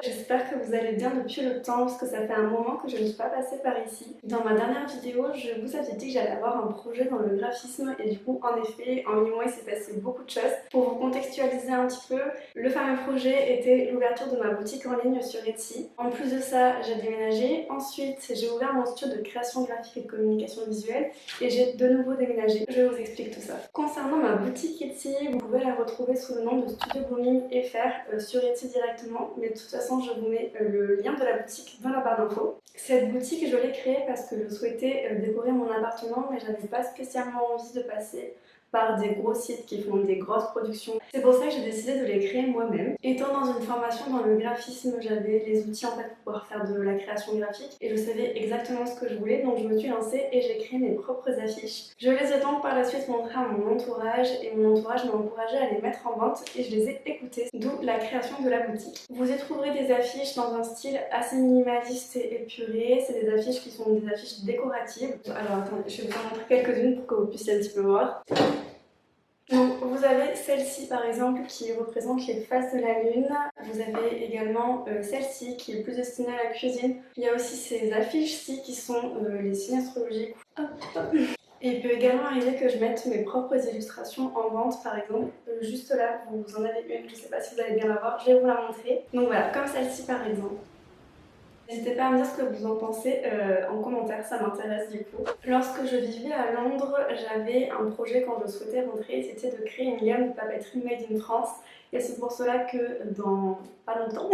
j'espère que vous allez bien depuis le temps parce que ça fait un moment que je ne suis pas passée par ici. Dans ma dernière vidéo, je vous avais dit que j'allais avoir un projet dans le graphisme et du coup, en effet, en 8 mois, il s'est passé beaucoup de choses. Pour vous contextualiser un petit peu, le fameux projet était l'ouverture de ma boutique en ligne sur Etsy. En plus de ça, j'ai déménagé. Ensuite, j'ai ouvert mon studio de création graphique et de communication visuelle et j'ai de nouveau déménagé. Je vous explique tout ça. Concernant ma boutique Etsy, vous pouvez la retrouver sous le nom de Studio Blooming FR sur Etsy directement, mais de toute façon je vous mets le lien de la boutique dans la barre d'infos. Cette boutique je l'ai créée parce que je souhaitais décorer mon appartement, mais j'avais pas spécialement envie de passer par des gros sites qui font des grosses productions. C'est pour ça que j'ai décidé de les créer moi-même. Étant dans une formation dans le graphisme, j'avais les outils en fait pour pouvoir faire de la création graphique et je savais exactement ce que je voulais, donc je me suis lancée et j'ai créé mes propres affiches. Je les ai donc par la suite montrées à mon entourage et mon entourage m'a encouragée à les mettre en vente et je les ai écoutées, d'où la création de la boutique. Vous y trouverez des affiches dans un style assez minimaliste et épuré. C'est des affiches qui sont des affiches décoratives. Alors attendez, je vais vous en montrer quelques-unes pour que vous puissiez un petit peu voir. Donc vous avez celle-ci par exemple qui représente les faces de la lune. Vous avez également celle-ci qui est plus destinée à la cuisine. Il y a aussi ces affiches-ci qui sont les signes astrologiques. Hop, hop. Et il peut également arriver que je mette mes propres illustrations en vente, par exemple. Juste là, vous en avez une, je ne sais pas si vous allez bien la voir, je vais vous la montrer. Donc voilà, comme celle-ci par exemple. N'hésitez pas à me dire ce que vous en pensez en commentaire, ça m'intéresse du coup. Lorsque je vivais à Londres, j'avais un projet quand je souhaitais rentrer, c'était de créer une gamme de papeterie made in France. Et c'est pour cela que dans pas longtemps,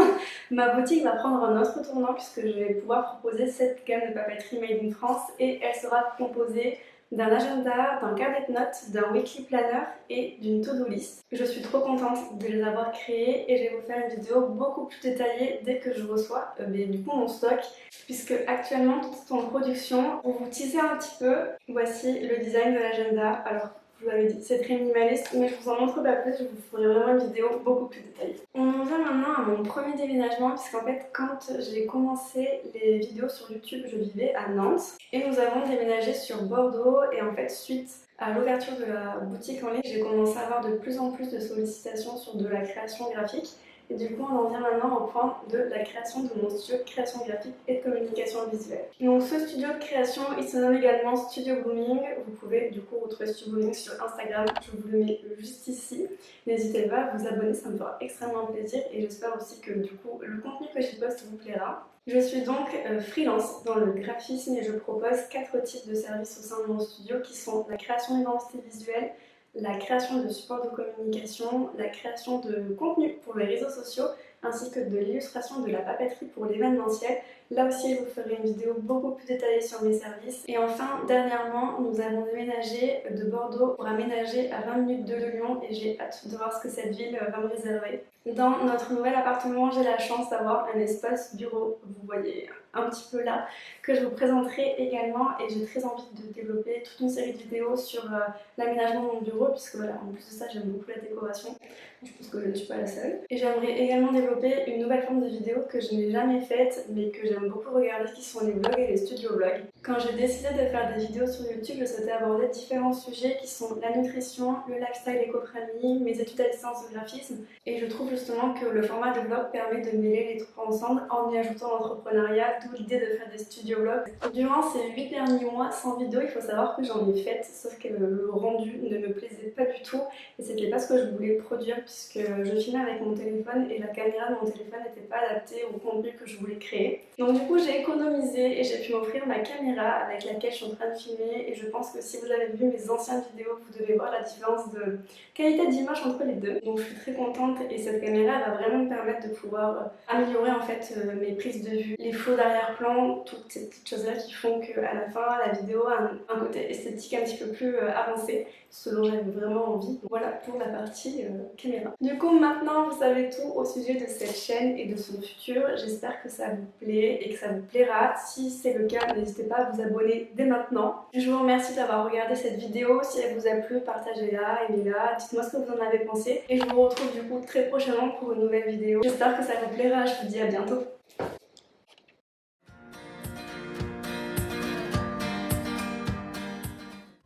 ma boutique va prendre un autre tournant puisque je vais pouvoir proposer cette gamme de papeterie made in France et elle sera composée d'un agenda, d'un carnet de notes, d'un weekly planner et d'une to-do list. Je suis trop contente de les avoir créés et je vais vous faire une vidéo beaucoup plus détaillée dès que je reçois du coup mon stock puisque actuellement tout est en production. Pour vous teaser un petit peu, voici le design de l'agenda. Alors je vous l'avais dit, c'est très minimaliste, mais je vous en montre pas plus, je vous ferai vraiment une vidéo beaucoup plus détaillée. On en vient maintenant à mon premier déménagement, puisqu'en fait, quand j'ai commencé les vidéos sur YouTube, je vivais à Nantes, et nous avons déménagé sur Bordeaux, et en fait, suite à l'ouverture de la boutique en ligne, j'ai commencé à avoir de plus en plus de sollicitations sur de la création graphique. Et du coup, on en vient maintenant au point de la création de mon studio de création graphique et de communication visuelle. Donc ce studio de création, il se nomme également Studio Blooming. Vous pouvez du coup retrouver Studio Blooming sur Instagram, je vous le mets juste ici. N'hésitez pas à vous abonner, ça me fera extrêmement plaisir et j'espère aussi que du coup le contenu que j'y poste vous plaira. Je suis donc freelance dans le graphisme et je propose 4 types de services au sein de mon studio qui sont la création d'identité visuelle, la création de supports de communication, la création de contenu pour les réseaux sociaux, ainsi que de l'illustration de la papeterie pour l'événementiel. Là aussi, je vous ferai une vidéo beaucoup plus détaillée sur mes services. Et enfin, dernièrement, nous avons déménagé de Bordeaux pour aménager à 20 minutes de Lyon et j'ai hâte de voir ce que cette ville va me réserver. Dans notre nouvel appartement, j'ai la chance d'avoir un espace bureau, vous voyez un petit peu là, que je vous présenterai également et j'ai très envie de développer toute une série de vidéos sur l'aménagement de mon bureau puisque voilà, en plus de ça, j'aime beaucoup la décoration. Je pense que je ne suis pas la seule. Et j'aimerais également développer une nouvelle forme de vidéo que je n'ai jamais faite mais que j'aime beaucoup regarder qui sont les vlogs et les studio vlogs. Quand j'ai décidé de faire des vidéos sur YouTube, je souhaitais aborder différents sujets qui sont la nutrition, le lifestyle éco-friendly, mes études à distance de graphisme et je trouve justement que le format de vlog permet de mêler les trois ensemble en y ajoutant l'entrepreneuriat, d'où l'idée de faire des studio vlogs. Durant ces 8 derniers mois sans vidéo, il faut savoir que j'en ai fait, sauf que le rendu ne me plaisait pas du tout et c'était pas ce que je voulais produire puisque je filmais avec mon téléphone et la caméra de mon téléphone n'était pas adaptée au contenu que je voulais créer. Donc du coup j'ai économisé et j'ai pu m'offrir ma caméra avec laquelle je suis en train de filmer et je pense que si vous avez vu mes anciennes vidéos, vous devez voir la différence de qualité d'image entre les deux. Donc je suis très contente et cette caméra va vraiment me permettre de pouvoir améliorer en fait mes prises de vue, les faux d'arrière-plan, toutes ces petites choses là qui font qu'à la fin la vidéo a un côté esthétique un petit peu plus avancé, ce dont j'avais vraiment envie. Donc, voilà pour la partie caméra. Du coup maintenant vous savez tout au sujet de cette chaîne et de son futur. J'espère que ça vous plaît et que ça vous plaira. Si c'est le cas, n'hésitez pas à vous abonner dès maintenant. Je vous remercie d'avoir regardé cette vidéo. Si elle vous a plu, partagez-la, aimez-la, dites-moi ce que vous en avez pensé. Et je vous retrouve du coup très prochainement pour une nouvelle vidéo. J'espère que ça vous plaira, je vous dis à bientôt.